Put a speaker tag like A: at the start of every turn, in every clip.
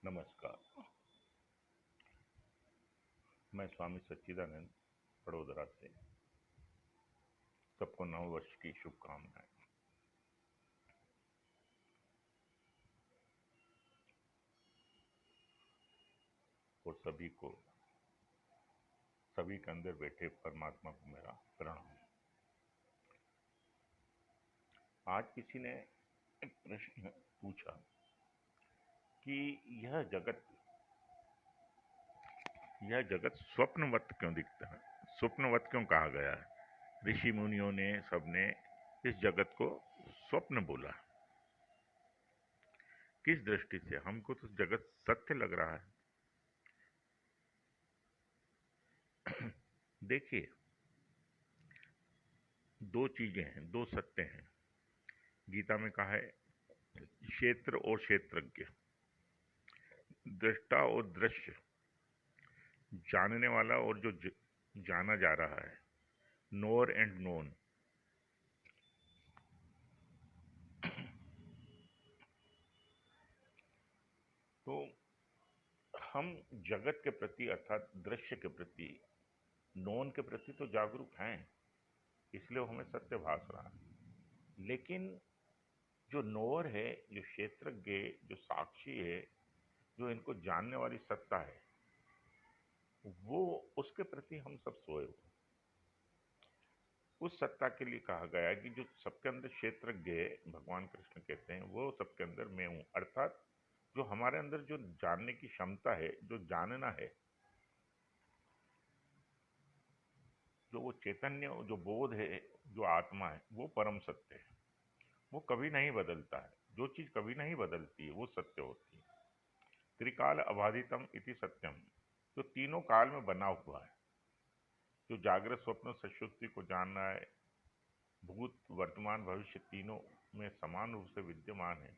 A: नमस्कार। मैं स्वामी सच्चिदानंद बड़ोदरा से। सबको नव वर्ष की शुभकामनाएं। और सभी के अंदर बैठे परमात्मा को मेरा प्रणाम। आज किसी ने एक प्रश्न पूछा कि यह जगत यह जगत स्वप्नवत क्यों दिखता है, स्वप्नवत क्यों कहा गया है। ऋषि मुनियों ने सबने इस जगत को स्वप्न बोला। किस दृष्टि से? हमको तो जगत सत्य लग रहा है। देखिए, दो चीजें हैं, दो सत्य हैं। गीता में कहा है क्षेत्र और क्षेत्रज्ञ, दृष्टा और दृश्य, जानने वाला और जो जाना जा रहा है, नोअर एंड नोन। तो हम जगत के प्रति अर्थात दृश्य के प्रति, नोन के प्रति तो जागरूक हैं, इसलिए हमें सत्य भास रहा है। लेकिन जो नोअर है, जो क्षेत्रज्ञ, जो साक्षी है, जो इनको जानने वाली सत्ता है, वो उसके प्रति हम सब सोए हुए। उस सत्ता के लिए कहा गया है कि जो सबके अंदर क्षेत्रज्ञ है, भगवान कृष्ण कहते हैं, वो सबके अंदर मैं हूं। अर्थात जो हमारे अंदर जो जानने की क्षमता है, जो जानना है, जो वो चैतन्य, जो बोध है, जो आत्मा है, वो परम सत्य है। वो कभी नहीं बदलता है। जो चीज कभी नहीं बदलती है वो सत्य होती है। त्रिकाल अबाधितम इति सत्यम, जो तीनों काल में बना हुआ है, जो जागृत स्वप्न सुषुप्ति को जानना है, भूत वर्तमान भविष्य तीनों में समान रूप से विद्यमान है,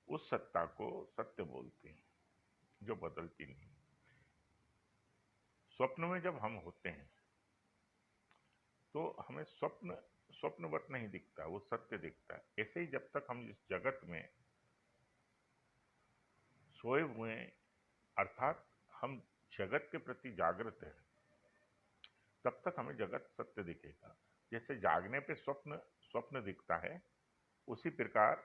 A: उस सत्ता को सत्य बोलते हैं, जो बदलती नहीं। स्वप्न में जब हम होते हैं तो हमें स्वप्नवत नहीं दिखता, वो सत्य दिखता है। ऐसे ही जब तक हम इस जगत में सोए हुए हैं, अर्थात हम जगत के प्रति जागृत हैं, तब तक हमें जगत सत्य दिखेगा। जैसे जागने पे स्वप्न स्वप्न दिखता है, उसी प्रकार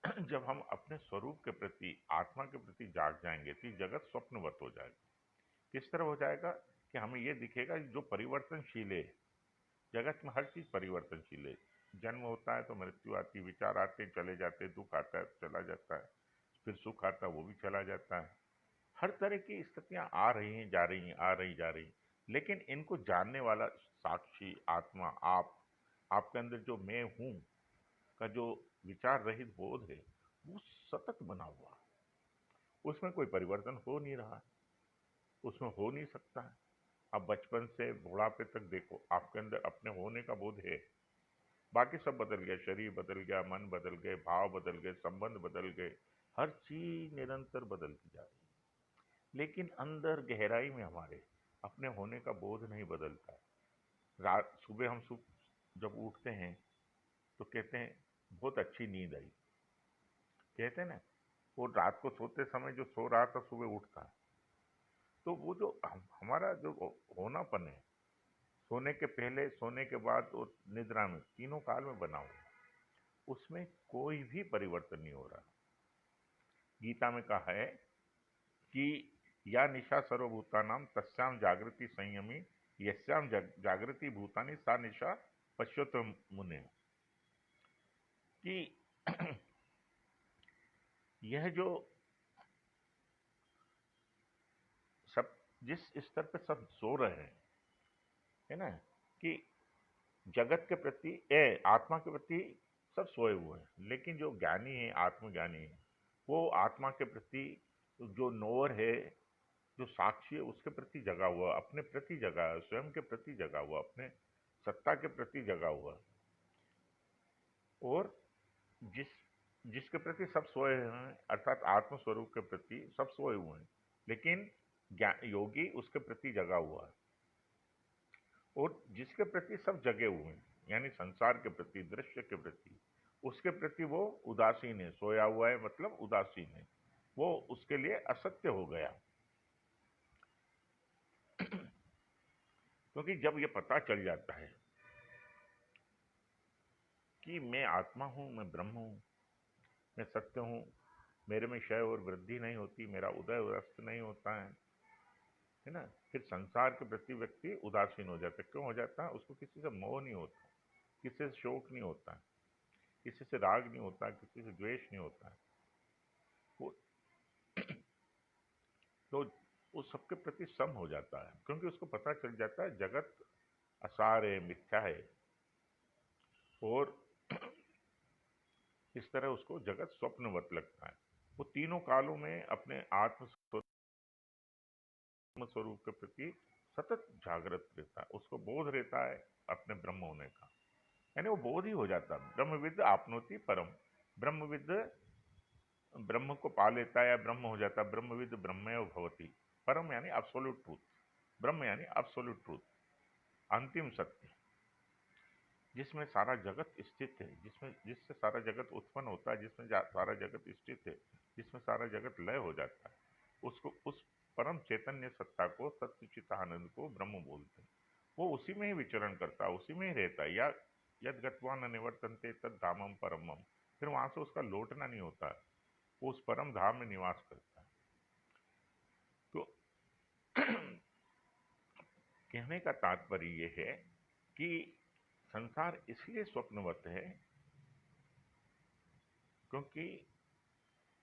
A: जब हम अपने स्वरूप के प्रति, आत्मा के प्रति जाग जाएंगे तो जगत स्वप्नवत हो जाएगा। किस तरह हो जाएगा कि हमें यह दिखेगा कि जो परिवर्तनशील है, जगत में हर चीज परिवर्तनशील है। जन्म होता है तो मृत्यु आती, विचार आते चले जाते, दुख आता है चला जाता है, फिर सुख आता है वो भी चला जाता है। हर तरह की स्थितियां आ रही हैं, जा रही हैं, आ रही जा रही। लेकिन इनको जानने वाला साक्षी आत्मा, आपके अंदर जो मैं हूं का जो विचार रहित बोध है, वो सतत बना हुआ है। उसमें कोई परिवर्तन हो नहीं रहा है, उसमें हो नहीं सकता है। अब बचपन से बुढ़ापे तक देखो, आपके अंदर अपने होने का बोध है। बाकी सब बदल गया, शरीर बदल गया, मन बदल गए, भाव बदल गए, संबंध बदल गए, हर चीज निरंतर बदलती जा रही है। लेकिन अंदर गहराई में हमारे अपने होने का बोध नहीं बदलता है। रात सुबह हम जब उठते हैं तो कहते हैं बहुत अच्छी नींद आई, कहते हैं ना। वो रात को सोते समय जो सो रहा था सुबह उठता है। तो वो जो हमारा जो होनापन है, सोने के पहले, सोने के बाद और निद्रा में, तीनों काल में बना हुआ, उसमें कोई भी परिवर्तन नहीं हो रहा। गीता में कहा है कि या निशा सर्वभूतानाम तस्याम जागृति संयमी, यस्याम जागृति भूतानि सा निशा पश्यत मुने। कि यह जो सब, जिस स्तर पे सब सो रहे हैं, है ना, कि जगत के प्रति, आत्मा के प्रति सब सोए हुए हैं, लेकिन जो ज्ञानी है, आत्मज्ञानी है, वो आत्मा के प्रति, जो नोर है, जो साक्षी है, उसके प्रति जगा हुआ, अपने प्रति जगा है, स्वयं के प्रति जगा हुआ, अपने सत्ता के प्रति जगा हुआ। और जिस जिसके प्रति सब सोए हैं, अर्थात आत्म स्वरूप के प्रति सब सोए हुए हैं, लेकिन योगी उसके प्रति जगा हुआ है। और जिसके प्रति सब जगे हुए हैं, यानी संसार के प्रति, दृश्य के प्रति, उसके प्रति वो उदासीन है, सोया हुआ है मतलब उदासीन है। वो उसके लिए असत्य हो गया। क्योंकि जब ये पता चल जाता है कि मैं आत्मा हूं, मैं ब्रह्म हूं, मैं सत्य हूं, मेरे में क्षय और वृद्धि नहीं होती, मेरा उदय और अस्त नहीं होता है ना, फिर संसार के प्रति व्यक्ति उदासीन हो जाता है। क्यों हो जाता है? उसको किसी से मोह नहीं होता, किसी से शोक नहीं होता, किसी से राग नहीं होता, किसी से द्वेष नहीं होता। वो तो वो सबके प्रति सम हो जाता है, क्योंकि उसको पता चल जाता है जगत असार है, मिथ्या है। और इस तरह उसको जगत स्वप्नवत लगता है। वो तीनों कालों में अपने आत्म स्वरूप के प्रति सतत जागृत रहता है, उसको बोध रहता है अपने ब्रह्म होने का। यानी वो बोध ही हो जाता है, ब्रह्मविद आपनोति परम। ब्रह्मविद ब्रह्म को पा लेता है या ब्रह्म हो जाता है, ब्रह्मविद ब्रह्मैव भवति। परम यानी एब्सोल्यूट ट्रूथ, ब्रह्म यानी एब्सोल्यूट ट्रूथ, अंतिम सत्य, जिसमें सारा जगत स्थित है, जिससे सारा जगत उत्पन्न होता है, जिसमें सारा जगत स्थित है, जिसमें सारा जगत लय हो जाता है, उसको, उस परम चैतन्य सत्ता को, सत्चित आनंद को ब्रह्म बोलते हैं। वो उसी में ही विचरण करता है, उसी में ही रहता है। या यद गत्वा न निवर्तन्ते तद धामम परमम, फिर वहां से उसका लौटना नहीं होता, वो उस परम धाम में निवास करता है। तो कहने का तात्पर्य ये है कि संसार इसलिए स्वप्नवत है क्योंकि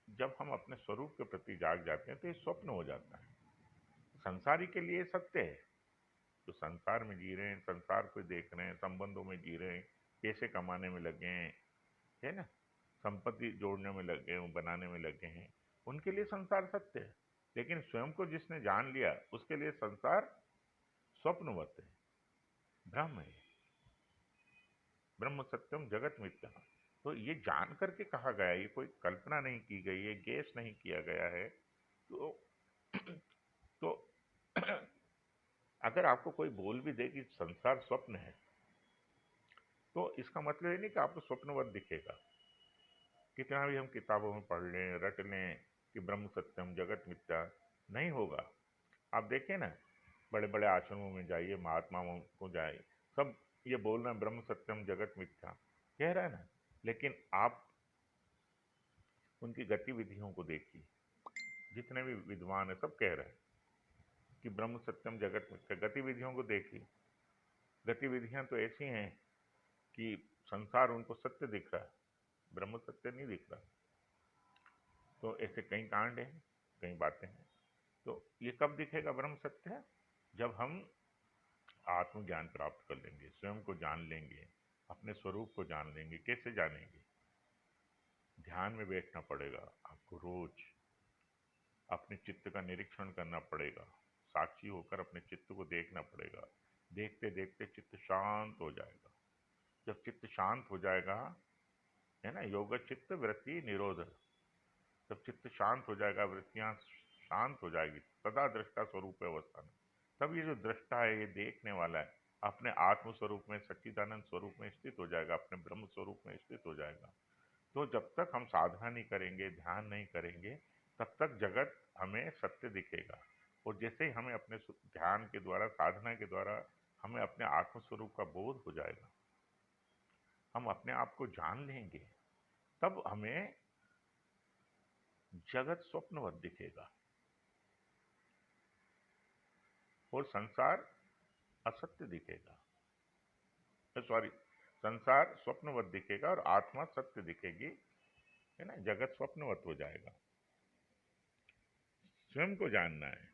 A: जब हम अपने स्वरूप के प्रति जाग जाते हैं तो ये स्वप्न हो जाता है। संसारी के लिए सत्य है, जो संसार में जी रहे हैं, संसार को देख रहे हैं, संबंधों में जी रहे हैं, पैसे कमाने में लगे हैं, है ना, संपत्ति जोड़ने में लगे हैं, बनाने में लगे हैं, उनके लिए संसार सत्य है। लेकिन स्वयं को जिसने जान लिया उसके लिए संसार स्वप्नवत है, ब्रह्म है, ब्रह्म सत्यम जगत मिथ्या। तो ये जान करके कहा गया, ये कोई कल्पना नहीं की गई है, गेस नहीं किया गया है। तो तो अगर आपको कोई बोल भी दे कि संसार स्वप्न है, तो इसका मतलब ये नहीं कि आपको स्वप्नवत दिखेगा। कितना भी हम किताबों में पढ़ लें, रट लें कि ब्रह्म सत्यम जगत मिथ्या, नहीं होगा। आप देखें ना, बड़े बड़े आश्रमों में जाइए, महात्माओं को जाइए, सब ये बोल रहे हैं ब्रह्म सत्यम जगत मिथ्या, कह रहा है ना, लेकिन आप उनकी गतिविधियों को देखिए, जितने भी विद्वान है सब कह रहे हैं कि ब्रह्म सत्यम जगत मिथ्या। गतिविधियों को देखिए, गतिविधियां तो ऐसी हैं कि संसार उनको सत्य दिख रहा है, ब्रह्म सत्य नहीं दिख रहा। तो ऐसे कई कांड हैं, कई बातें हैं। तो ये कब दिखेगा ब्रह्म सत्य है? जब हम आत्मज्ञान प्राप्त कर लेंगे, स्वयं को जान लेंगे, अपने स्वरूप को जान लेंगे। कैसे जानेंगे? ध्यान में बैठना पड़ेगा आपको, रोज अपने चित्त का निरीक्षण करना पड़ेगा, साक्षी होकर अपने चित्त को देखना पड़ेगा। देखते देखते चित्त शांत हो जाएगा। जब चित्त शांत हो जाएगा, है ना, योग चित्त वृत्ति निरोध, जब चित्त शांत हो जाएगा, वृत्तियां शांत हो जाएगी, सदा दृष्टा स्वरूप अवस्था में, तब ये जो दृष्टा है, ये देखने वाला है, अपने आत्म स्वरूप में, सच्चिदानंद स्वरूप में स्थित हो जाएगा, अपने ब्रह्म स्वरूप में स्थित हो जाएगा। तो जब तक हम साधना नहीं करेंगे, ध्यान नहीं करेंगे, तब तक जगत हमें सत्य दिखेगा। और जैसे ही हमें अपने ध्यान के द्वारा, साधना के द्वारा हमें अपने आत्म स्वरूप का बोध हो जाएगा, हम अपने आप को जान लेंगे, तब हमें जगत स्वप्नवत दिखेगा और संसार असत्य दिखेगा। सॉरी, संसार स्वप्नवत दिखेगा और आत्मा सत्य दिखेगी, है ना, जगत स्वप्नवत हो जाएगा। स्वयं को जानना है,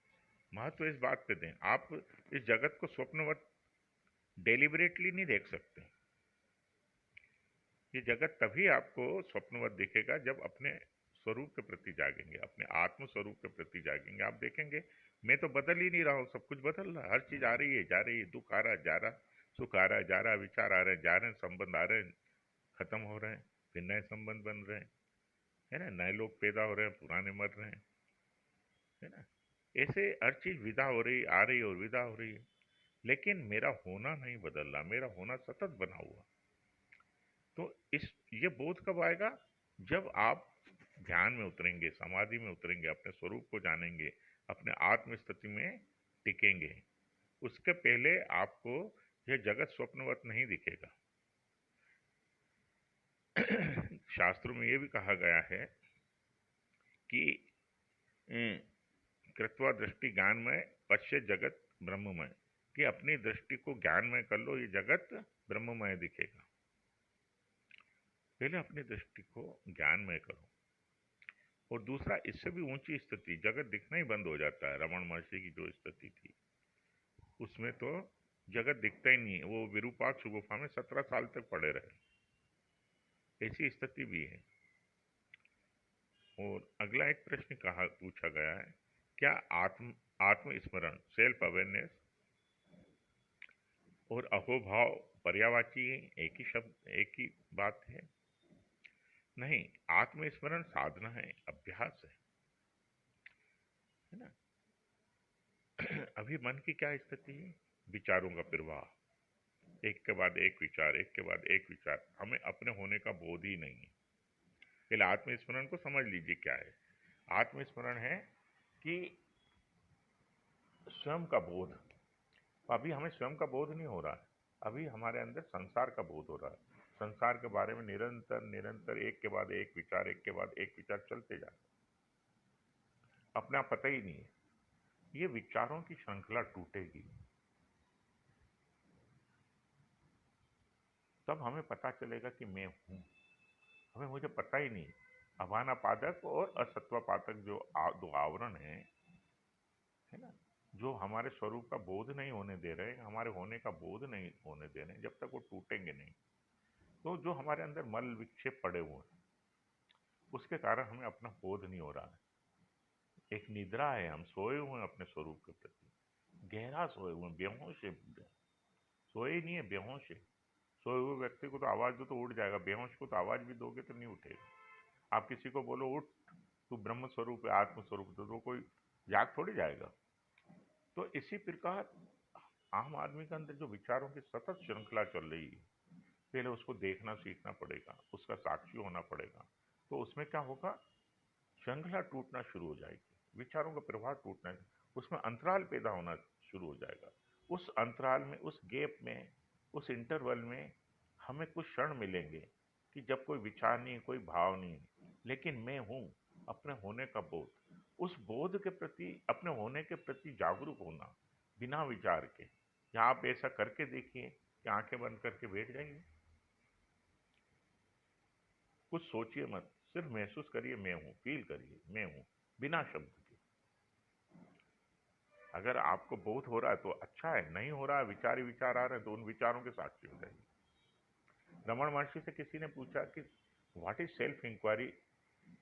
A: महत्व इस बात पे दें। आप इस जगत को स्वप्नवत डेलिबरेटली नहीं देख सकते। ये जगत तभी आपको स्वप्नवत दिखेगा जब अपने स्वरूप के प्रति जागेंगे, अपने आत्म स्वरूप के प्रति जागेंगे। आप देखेंगे मैं तो बदल ही नहीं रहा हूँ, सब कुछ बदल रहा है, हर चीज आ रही है जा रही है, दुख आ रहा है जा रहा, सुख आ रहा है जा रहा, विचार आ रहे हैं जा रहे हैं, संबंध आ रहे हैं खत्म हो रहे हैं, फिर नए संबंध बन रहे हैं, है ना, नए लोग पैदा हो रहे हैं, पुराने मर रहे हैं, है ना। ऐसे हर चीज विदा हो रही, आ रही और विदा हो रही है, लेकिन मेरा होना नहीं बदल रहा, मेरा होना सतत बना हुआ। तो इस ये बोध कब आएगा? जब आप ध्यान में उतरेंगे, समाधि में उतरेंगे, अपने स्वरूप को जानेंगे, अपने आत्म स्थिति में टिकेंगे, उसके पहले आपको यह जगत स्वप्नवत नहीं दिखेगा। शास्त्रों में यह भी कहा गया है कि कृत्वा दृष्टि ज्ञानमय पश्य जगत ब्रह्ममय, कि अपनी दृष्टि को ज्ञानमय कर लो, ये जगत ब्रह्ममय दिखेगा। पहले अपनी दृष्टि को ज्ञानमय करो। और दूसरा, इससे भी ऊंची स्थिति, जगत दिखना ही बंद हो जाता है। रमण महर्षि की जो स्थिति थी उसमें तो जगत दिखता ही नहीं है, वो विरूपाक्ष गुफा में 17 साल तक पड़े रहे, ऐसी स्थिति भी है। और अगला एक प्रश्न पूछा गया है, क्या आत्मस्मरण सेल्फ अवेयरनेस और अहोभाव पर्यायवाची एक ही शब्द, एक ही बात है? नहीं, आत्मस्मरण साधना है, अभ्यास है ना। अभी मन की क्या स्थिति है? विचारों का प्रवाह, एक के बाद एक विचार, एक के बाद एक विचार, हमें अपने होने का बोध ही नहीं है। पहले आत्मस्मरण को समझ लीजिए क्या है। आत्मस्मरण है कि स्वयं का बोध। अभी हमें स्वयं का बोध नहीं हो रहा है, अभी हमारे अंदर संसार का बोध हो रहा है। संसार के बारे में निरंतर निरंतर एक के बाद एक विचार, एक के बाद एक विचार चलते जाते, अपना पता ही नहीं है। ये विचारों की श्रृंखला टूटेगी तब हमें पता चलेगा कि मैं हूं। हमें मुझे पता ही नहीं। अभानापादक और असत्वापादक जो दो आवरण है ना, जो हमारे स्वरूप का बोध नहीं होने दे रहे, हमारे होने का बोध नहीं होने दे रहे, जब तक वो टूटेंगे नहीं, तो जो हमारे अंदर मल विक्षेप पड़े हुए हैं उसके कारण हमें अपना बोध नहीं हो रहा है। एक निद्रा है, हम सोए हुए हैं अपने स्वरूप के प्रति, गहरा सोए हुए, बेहोश है। सोए ही नहीं है, बेहोश है। सोए हुए व्यक्ति को तो आवाज दो तो उठ जाएगा, बेहोश को तो आवाज भी दोगे तो नहीं उठेगा। आप किसी को बोलो उठ, तू ब्रह्म स्वरूप है, आत्म स्वरूप, तो कोई जाग थोड़ी जाएगा। तो इसी प्रकार आम आदमी के अंदर जो विचारों की सतत श्रृंखला चल रही है, पहले उसको देखना सीखना पड़ेगा, उसका साक्षी होना पड़ेगा। तो उसमें क्या होगा, श्रृंखला टूटना शुरू हो जाएगी, विचारों का प्रवाह टूटना, उसमें अंतराल पैदा होना शुरू हो जाएगा। उस अंतराल में, उस गैप में, उस इंटरवल में हमें कुछ क्षण मिलेंगे कि जब कोई विचार नहीं, कोई भाव नहीं, लेकिन मैं हूं, अपने होने का बोध। उस बोध के प्रति, अपने होने के प्रति जागरूक होना बिना विचार के। या आप ऐसा करके देखिए कि आंखें बंद करके बैठ जाइए, कुछ सोचिए मत, सिर्फ महसूस करिए मैं हूं, फील करिए मैं हूं, बिना शब्द के। अगर आपको बोध हो रहा है तो अच्छा है, नहीं हो रहा है, विचार ही विचार आ रहे हैं, तो उन विचारों के साक्षी हो जाइए। रमण महर्षि से किसी ने पूछा कि what is self inquiry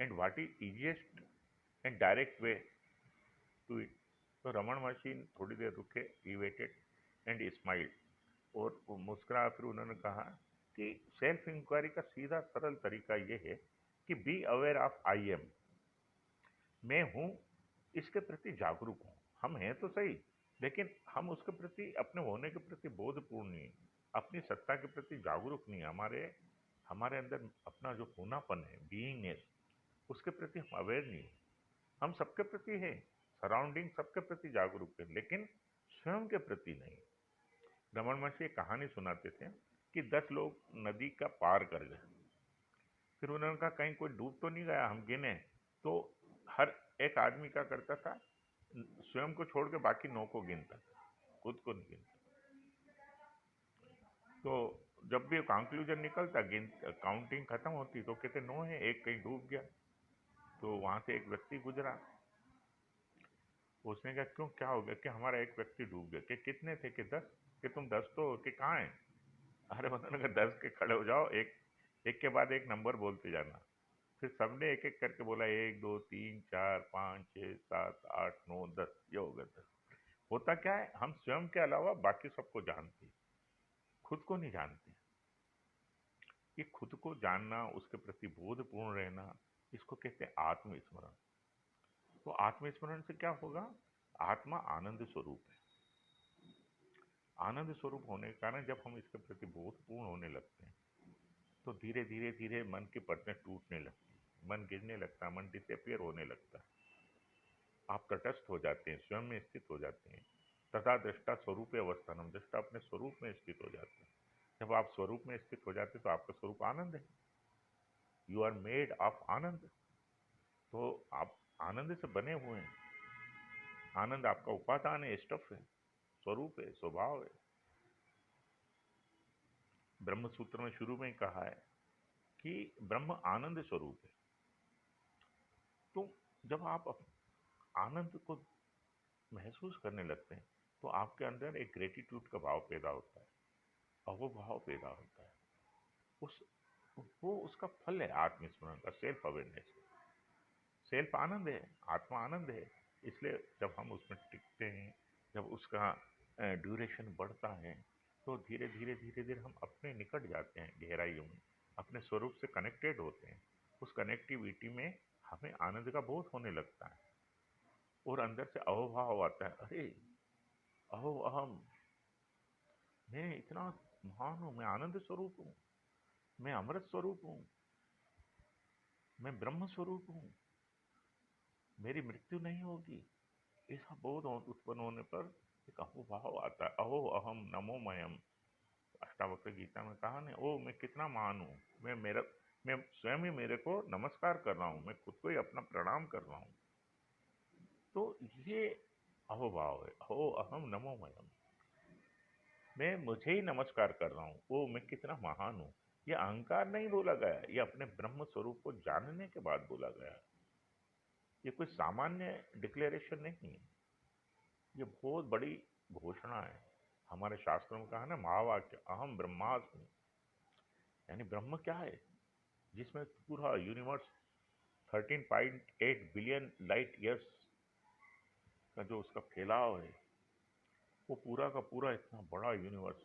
A: and what is easiest and direct way to it. तो रमण महर्षि थोड़ी देर रुके, ही वेटेड एंड स्माइल्ड, और मुस्कुरा, फिर उन्होंने कहा कि सेल्फ इंक्वायरी का सीधा सरल तरीका यह है कि be aware of I am, मैं हूं, इसके प्रति जागरूक हूं। हम हैं तो सही, लेकिन हम उसके प्रति, अपने होने के प्रति बोधपूर्ण नहीं, अपनी सत्ता के प्रति जागरूक नहीं, हमारे हमारे अंदर अपना जो होनापन है, बीइंगनेस, उसके प्रति हम अवेयर नहीं। हम सबके प्रति हैं, सराउंडिंग सबके प्रति जागरूक है, लेकिन स्वयं के प्रति नहीं। रमन महर्षि एक कहानी सुनाते थे कि 10 लोग नदी का पार कर गए। फिर उन्होंने कहा कहीं कोई डूब तो नहीं गया, हम गिने। तो हर एक आदमी क्या करता था, स्वयं को छोड़ के बाकी 9 को गिनता था, खुद को नहीं गिनता। तो जब भी कंक्लूजन निकलता, काउंटिंग खत्म होती, तो कहते 9 है, एक कहीं डूब गया। तो वहां से एक व्यक्ति गुजरा, उसने कहा क्यों, क्या हो गया? कि हमारा एक व्यक्ति डूब गया। कि कितने थे? कि 10। कि तुम 10 तो हो, कि कहाँ है? अरे उन्होंने कहा 10 के खड़े हो जाओ, एक एक के बाद एक नंबर बोलते जाना। फिर सबने एक एक करके बोला, 1 2 3 4 5 6 7 8 9 10, ये हो गया 10। होता क्या है, हम स्वयं के अलावा बाकी सबको जानते हैं, खुद को नहीं जानते। ये खुद को जानना, उसके प्रति बोधपूर्ण रहना, इसको कहते हैं आत्मस्मरण। तो आत्मस्मरण से क्या होगा, आत्मा आनंद स्वरूप है। आनंद स्वरूप होने के कारण जब हम इसके प्रति बोधपूर्ण होने लगते हैं, तो धीरे धीरे धीरे मन की परतें टूटने लगती हैं। मन गिरने लगता है, मन डिसअपियर होने लगता है, आप तटस्थ हो जाते हैं, स्वयं में स्थित हो जाते हैं। तथा दृष्टा स्वरूप अवस्थानम, दृष्टा अपने स्वरूप में स्थित हो जाते हैं। जब आप स्वरूप में स्थित हो जाते हैं तो आपका स्वरूप आनंद है। यू आर मेड ऑफ आनंद। तो आप आनंद से बने हुए हैं। आनंद आपका उपादान है, स्टफ है, स्वरूप है, स्वभाव है। ब्रह्म सूत्र में शुरू में ही कहा है कि ब्रह्म आनंद स्वरूप है। तो जब आप आनंद को महसूस करने लगते हैं तो आपके अंदर एक ग्रेटिट्यूड का भाव पैदा होता है, अहोभाव पैदा होता है। उस वो उसका फल है आत्मस्मरण का, सेल्फ अवेयरनेस। सेल्फ आनंद है, आत्मा आनंद है। इसलिए जब हम उसमें टिकते हैं, जब उसका ड्यूरेशन बढ़ता है, तो धीरे धीरे धीरे धीरे हम अपने निकट जाते हैं, गहराइयों में अपने स्वरूप से कनेक्टेड होते हैं। उस कनेक्टिविटी में हमें आनंद का बोध होने लगता है और अंदर से अहोभाव आता है, अरे अहो अहम, मैं इतना महान हूँ, मैं आनंद स्वरूप हूँ, मैं अमृत स्वरूप हूँ, मैं ब्रह्म स्वरूप हूँ, मेरी मृत्यु नहीं होगी। ऐसा बोध उत्पन्न होने पर एक अहोभाव आता है, अहो अहम नमो मयम। अष्टावक्र गीता में कहा ना, ओ मैं कितना महान हूँ, मैं स्वयं ही मेरे को नमस्कार कर रहा हूँ, मैं खुद को ही अपना प्रणाम कर रहा हूँ। तो ये अहोभाव है, अहो अहम नमो मयम, मैं मुझे ही नमस्कार कर रहा हूँ, ओ मैं कितना महान हूँ। ये अहंकार नहीं बोला गया, ये अपने ब्रह्म स्वरूप को जानने के बाद बोला गया। ये कोई सामान्य डिक्लेरेशन नहीं है, ये बहुत बड़ी घोषणा है। हमारे शास्त्रों में कहा ना, महावाक्य अहम ब्रह्मास्मि, यानी ब्रह्म क्या है, जिसमें पूरा यूनिवर्स 13.8 बिलियन लाइट ईयर्स का जो उसका फैलाव है, वो पूरा का पूरा इतना बड़ा यूनिवर्स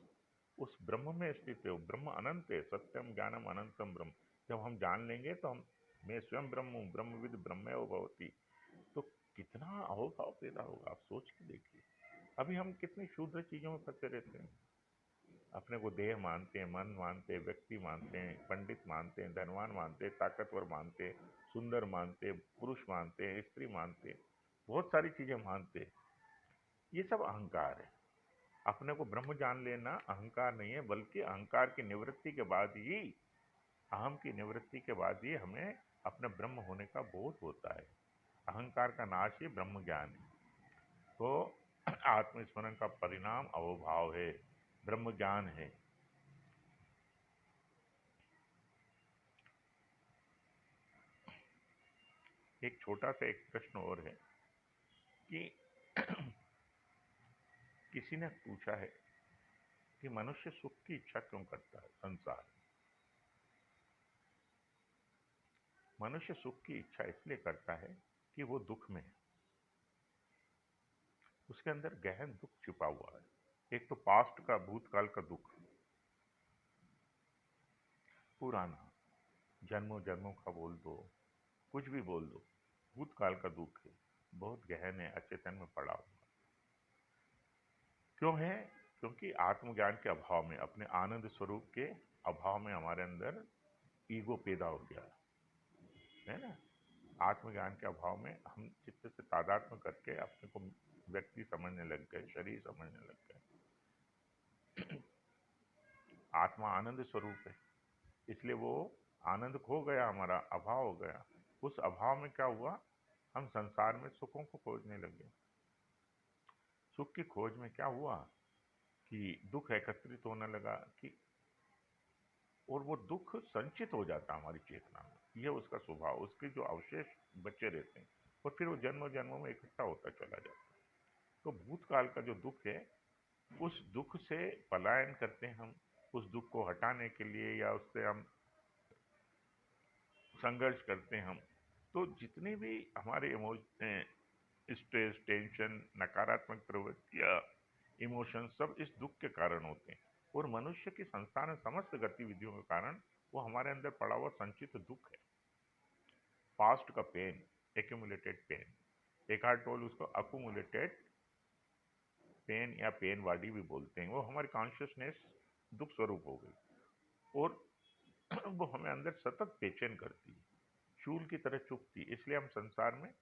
A: उस ब्रह्म में स्थित है। वो ब्रह्म अनंत है, सत्यम ज्ञानम अनंतम ब्रह्म। जब हम जान लेंगे तो हम, मैं स्वयं ब्रह्म हूँ, ब्रह्मविद ब्रह्मेव भवति, तो कितना अहोभाव पैदा होगा, आप सोच के देखिए। अभी हम कितनी क्षुद्र चीजों में फंसे रहते हैं, अपने को देह मानते हैं, मन मानते हैं, व्यक्ति मानते हैं, पंडित मानते हैं, धनवान मानते हैं, ताकतवर मानते हैं, सुंदर मानते हैं, पुरुष मानते हैं, स्त्री मानते हैं, बहुत सारी चीजें मानते हैं। ये सब अहंकार है। अपने को ब्रह्म जान लेना अहंकार नहीं है, बल्कि अहंकार की निवृत्ति के बाद ही, अहम की निवृत्ति के बाद ही हमें अपने ब्रह्म होने का बोध होता है। अहंकार का नाश ही ब्रह्म ज्ञान है। तो आत्मस्मरण का परिणाम अहोभाव है, ब्रह्म ज्ञान है। एक छोटा सा एक प्रश्न और है कि किसी ने पूछा है कि मनुष्य सुख की इच्छा क्यों करता है संसार में। मनुष्य सुख की इच्छा इसलिए करता है कि वो दुख में है, उसके अंदर गहन दुख छिपा हुआ है। एक तो पास्ट का, भूतकाल का दुख, पुराना, जन्मों जन्मों का बोल दो, कुछ भी बोल दो, भूतकाल का दुख है, बहुत गहन है, अचेतन में पड़ा हुआ। क्यों है? क्योंकि आत्मज्ञान के अभाव में, अपने आनंद स्वरूप के अभाव में हमारे अंदर ईगो पैदा हो गया है ना। आत्मज्ञान के अभाव में हम चित्त से तादात्म्य करके अपने को व्यक्ति समझने लग गए, शरीर समझने लग गए। आत्मा आनंद स्वरूप है, इसलिए वो आनंद खो गया, हमारा अभाव हो गया। उस अभाव में क्या हुआ, हम संसार में सुखों को खोजने लगे। सुख की खोज में क्या हुआ कि दुख एकत्रित होने लगा, कि और वो दुख संचित हो जाता हमारी चेतना में। यह उसका स्वभाव, उसके जो अवशेष बचे रहते हैं और फिर वो जन्मों जन्मों में इकट्ठा होता चला जाता है। तो भूतकाल का जो दुख है, उस दुख से पलायन करते हैं हम। उस दुख को हटाने के लिए या उससे हम संघर्ष करते हैं हम। तो जितनी भी हमारे स्ट्रेस, टेंशन, नकारात्मक प्रवृत्तियाँ, इमोशन, सब इस दुख के कारण होते हैं। और मनुष्य की संसार में समस्त गतिविधियों के कारण वो हमारे अंदर पड़ा हुआ संचित दुख है। पास्ट का pain, accumulated pain, Eckhart Tolle उसको अकुमुलेटेड पेन या पेन वाडी भी बोलते हैं। वो हमारी कॉन्शियसनेस दुख स्वरूप हो गई और वो हमें अंदर सतत बेचैन करती है। चूल की तरह चुभती, इसलिए हम संसार में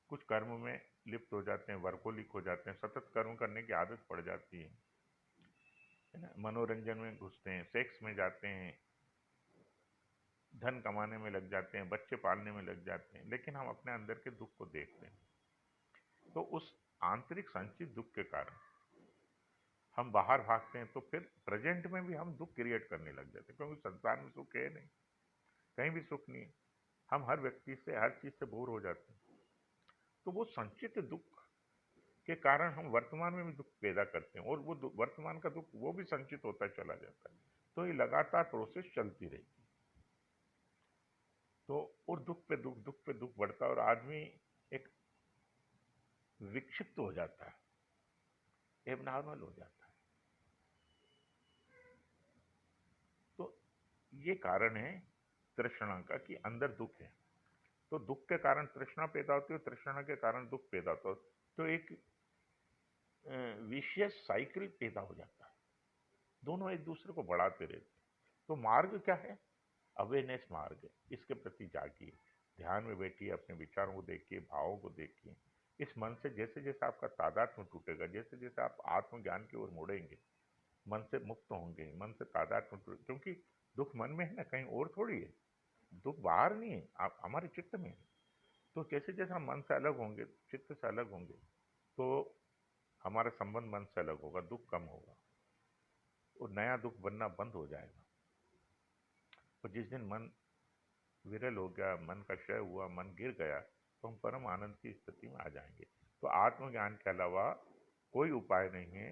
A: कुछ कर्म में लिप्त हो जाते हैं, वर्कोलिक हो जाते हैं, सतत कर्म करने की आदत पड़ जाती है ना। मनोरंजन में घुसते हैं, सेक्स में जाते हैं, धन कमाने में लग जाते हैं, बच्चे पालने में लग जाते हैं, लेकिन हम अपने अंदर के दुख को देखते हैं। तो उस आंतरिक संचित दुख के कारण हम बाहर भागते हैं, तो फिर प्रेजेंट में भी हम दुख क्रिएट करने लग जाते हैं, क्योंकि संसार में सुख है नहीं, कहीं भी सुख नहीं है। हम हर व्यक्ति से, हर चीज से बोर हो जाते हैं। तो वो संचित दुख के कारण हम वर्तमान में भी दुख पैदा करते हैं, और वो वर्तमान का दुख वो भी संचित होता चला जाता है। तो ये लगातार प्रोसेस चलती रही। तो और दुख पे दुख बढ़ता है, और आदमी एक विक्षिप्त हो जाता है, एबनॉर्मल हो जाता है। तो ये कारण है तृष्णा का, कि अंदर दुख है, तो दुख के कारण तृष्णा पैदा होती है, तृष्णा के कारण दुख पैदा होता है। तो एक विशियस साइकिल पैदा हो जाता है, दोनों एक दूसरे को बढ़ाते रहते हैं। तो मार्ग क्या है? अवेयरनेस मार्ग है। इसके प्रति जागिए, ध्यान में बैठिए, अपने विचारों को देखिए, भावों को देखिए। इस मन से जैसे जैसे आपका तादात्म्य टूटेगा, जैसे जैसे आप आत्मज्ञान की ओर मुड़ेंगे, मन से मुक्त होंगे, मन से तादात्म्य टूटे, क्योंकि दुख मन में है ना, कहीं और थोड़ी है। दुख बाहर नहीं है, आप हमारे चित्त में है। तो जैसे जैसे हम मन से अलग होंगे, चित्त से अलग होंगे, तो हमारा संबंध मन से अलग होगा, दुख कम होगा, और नया दुख बनना बंद हो जाएगा। और जिस दिन मन विरल हो गया, मन का क्षय हुआ, मन गिर गया, तो हम परम आनंद की स्थिति में आ जाएंगे। तो आत्मज्ञान के अलावा कोई उपाय नहीं है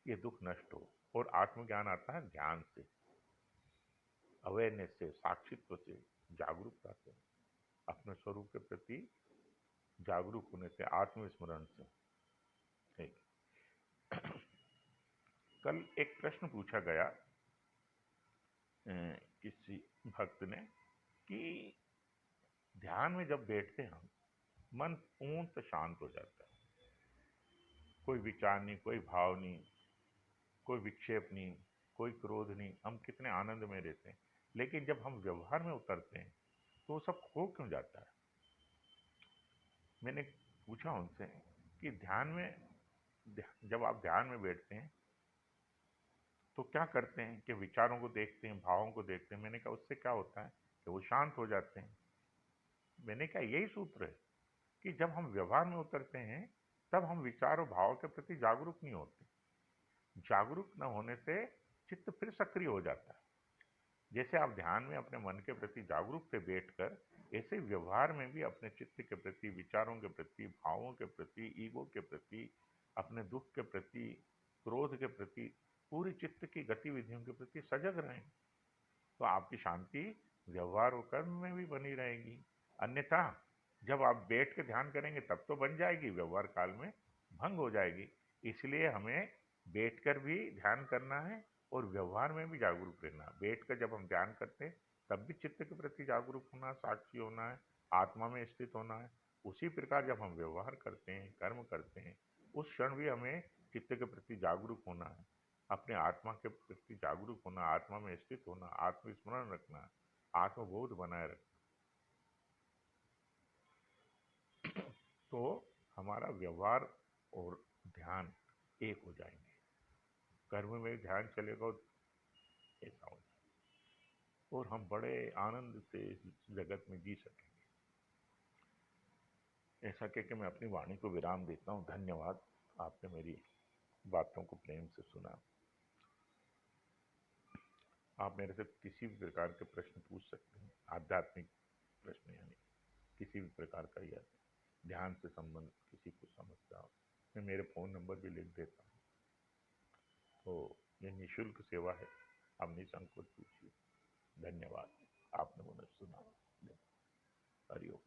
A: ये दुख नष्ट हो। और आत्मज्ञान आता है ध्यान से, अवेयरनेस से, साक्षित्व से, जागरूकता से, अपने स्वरूप के प्रति जागरूक होने से, आत्मस्मरण से। ठीक। कल एक प्रश्न पूछा गया किसी भक्त ने, कि ध्यान में जब बैठते हैं हम, मन पूर्ण शांत हो जाता है, कोई विचार नहीं, कोई भाव नहीं, कोई विक्षेप नहीं, कोई क्रोध नहीं, हम कितने आनंद में रहते हैं। लेकिन जब हम व्यवहार में उतरते हैं तो वो सब खो क्यों जाता है? मैंने पूछा उनसे कि ध्यान में, जब आप ध्यान में बैठते हैं तो क्या करते हैं, कि विचारों को देखते हैं, भावों को देखते हैं। मैंने कहा उससे क्या होता है, कि वो शांत हो जाते हैं। मैंने कहा यही सूत्र है, कि जब हम व्यवहार में उतरते हैं तब हम विचार और भाव के प्रति जागरूक नहीं होते। जागरूक न होने से चित्त फिर सक्रिय हो जाता है। जैसे आप ध्यान में अपने मन के प्रति जागरूक से बैठकर, ऐसे व्यवहार में भी अपने चित्त के प्रति, विचारों के प्रति, भावों के प्रति, ईगो के प्रति, अपने दुख के प्रति, क्रोध के प्रति, पूरी चित्त की गतिविधियों के प्रति सजग रहें, तो आपकी शांति व्यवहार और कर्म में भी बनी रहेगी। अन्यथा जब आप बैठ के ध्यान करेंगे तब तो बन जाएगी, व्यवहार काल में भंग हो जाएगी। इसलिए हमें बैठकर भी ध्यान करना है और व्यवहार में भी जागरूक रहना है। बैठकर जब हम ध्यान करते हैं तब भी चित्त के प्रति जागरूक होना, साक्षी होना है, आत्मा में स्थित होना है। उसी प्रकार जब हम व्यवहार करते हैं, कर्म करते हैं, उस क्षण भी हमें चित्त के प्रति जागरूक होना है, अपने आत्मा के प्रति जागरूक होना, आत्मा में स्थित होना, आत्मस्मरण रखना, आत्मबोध बनाए रखना। तो हमारा व्यवहार और ध्यान एक हो जाएंगे। कर्म में ध्यान चलेगा और ऐसा हो जाएगा, और हम बड़े आनंद से इस जगत में जी सकेंगे। ऐसा कह के मैं अपनी वाणी को विराम देता हूँ। धन्यवाद, आपने मेरी बातों को प्रेम से सुना। आप मेरे से किसी भी प्रकार के प्रश्न पूछ सकते हैं, आध्यात्मिक प्रश्न, यानी किसी भी प्रकार का, या ध्यान से संबंधित किसी को समस्या हो। मैं मेरे फ़ोन नंबर भी लिख देता हूँ। तो ये निःशुल्क सेवा है, आप निसंकोच पूछिए। धन्यवाद, आपने मुझे सुना। हरिओम।